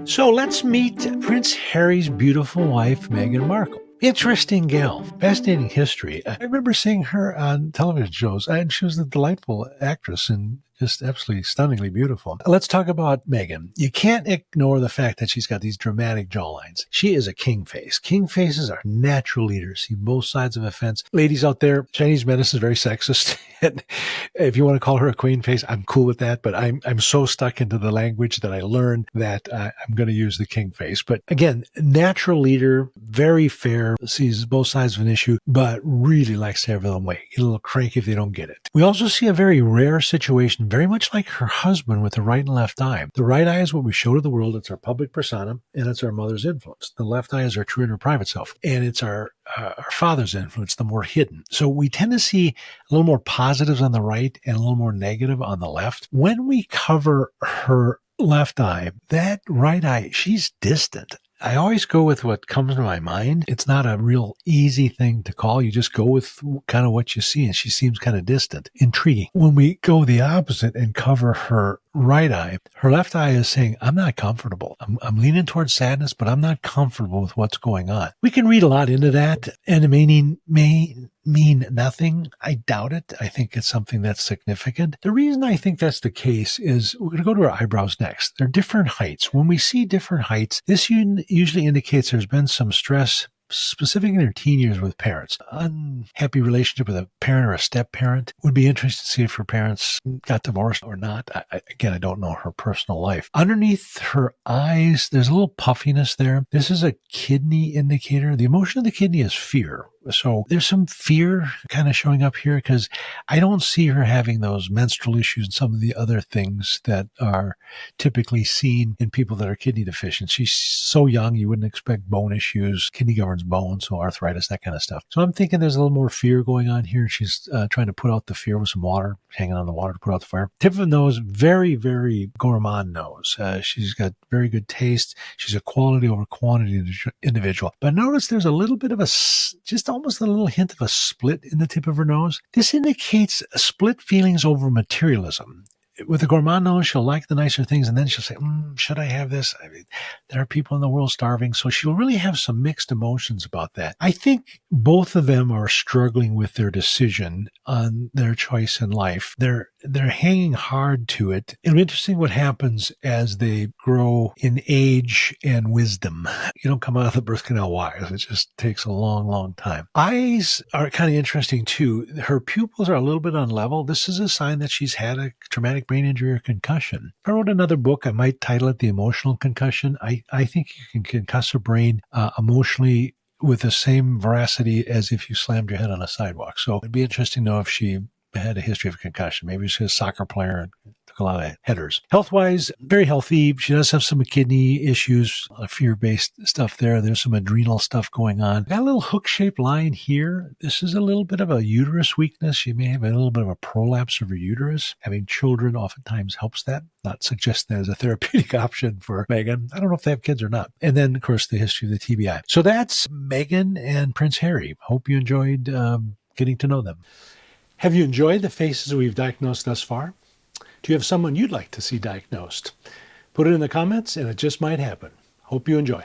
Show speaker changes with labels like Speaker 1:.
Speaker 1: So let's meet Prince Harry's beautiful wife, Meghan Markle. Interesting gal, fascinating history. I remember seeing her on television shows, and she was a delightful actress and just absolutely stunningly beautiful. Let's talk about Meghan. You can't ignore the fact that she's got these dramatic jawlines. She is a king face. King faces are natural leaders, see both sides of a fence. Ladies out there, Chinese medicine is very sexist. And if you want to call her a queen face, I'm cool with that. But I'm so stuck into the language that I learned that I'm going to use the king face. But again, natural leader, very fair, sees both sides of an issue, but really likes to have their own way. Get a little cranky if they don't get it. We also see a very rare situation, very much like her husband with the right and left eye. The right eye is what we show to the world. It's our public persona, and it's our mother's influence. The left eye is our true inner private self, and it's our father's influence, the more hidden. So we tend to see a little more positives on the right and a little more negative on the left. When we cover her left eye, that right eye, she's distant. I always go with what comes to my mind. It's not a real easy thing to call. You just go with kind of what you see, and she seems kind of distant. Intriguing. When we go the opposite and cover her right eye, her left eye is saying, I'm not comfortable. I'm leaning towards sadness, but I'm not comfortable with what's going on. We can read a lot into that, and it may mean nothing. I doubt it. I think it's something that's significant. The reason I think that's the case is we're going to go to our eyebrows next. They're different heights. When we see different heights, this usually indicates there's been some stress, specifically in their teen years with parents. Unhappy relationship with a parent or a step-parent. Would be interesting to see if her parents got divorced or not. Again, I don't know her personal life. Underneath her eyes, there's a little puffiness there. This is a kidney indicator. The emotion of the kidney is fear. So there's some fear kind of showing up here because I don't see her having those menstrual issues and some of the other things that are typically seen in people that are kidney deficient. She's so young, you wouldn't expect bone issues. Kidney governs bone, so arthritis, that kind of stuff. So I'm thinking there's a little more fear going on here. She's trying to put out the fear with some water, hanging on the water to put out the fire. Tip of the nose, very, very gourmand nose. She's got very good taste. She's a quality over quantity individual. But notice there's a little bit of just almost a little hint of a split in the tip of her nose. This indicates split feelings over materialism. With the gourmand nose, she'll like the nicer things, and then she'll say, should I have this? I mean, there are people in the world starving. So she'll really have some mixed emotions about that. I think both of them are struggling with their decision on their choice in life. They're hanging hard to it. It'll be interesting what happens as they grow in age and wisdom. You don't come out of the birth canal wise. It just takes a long, long time. Eyes are kind of interesting too. Her pupils are a little bit unlevel. This is a sign that she's had a traumatic brain injury or concussion. If I wrote another book, I might title it The Emotional Concussion. I think you can concuss a brain emotionally with the same veracity as if you slammed your head on a sidewalk. So it'd be interesting to know if she had a history of concussion. Maybe she's a soccer player and took a lot of headers. Health-wise, very healthy. She does have some kidney issues, fear-based stuff there. There's some adrenal stuff going on. Got a little hook-shaped line here. This is a little bit of a uterus weakness. She may have a little bit of a prolapse of her uterus. Having children oftentimes helps that. Not suggest that as a therapeutic option for Meghan. I don't know if they have kids or not. And then, of course, the history of the TBI. So that's Meghan and Prince Harry. Hope you enjoyed getting to know them. Have you enjoyed the faces we've diagnosed thus far? Do you have someone you'd like to see diagnosed? Put it in the comments and it just might happen. Hope you enjoy.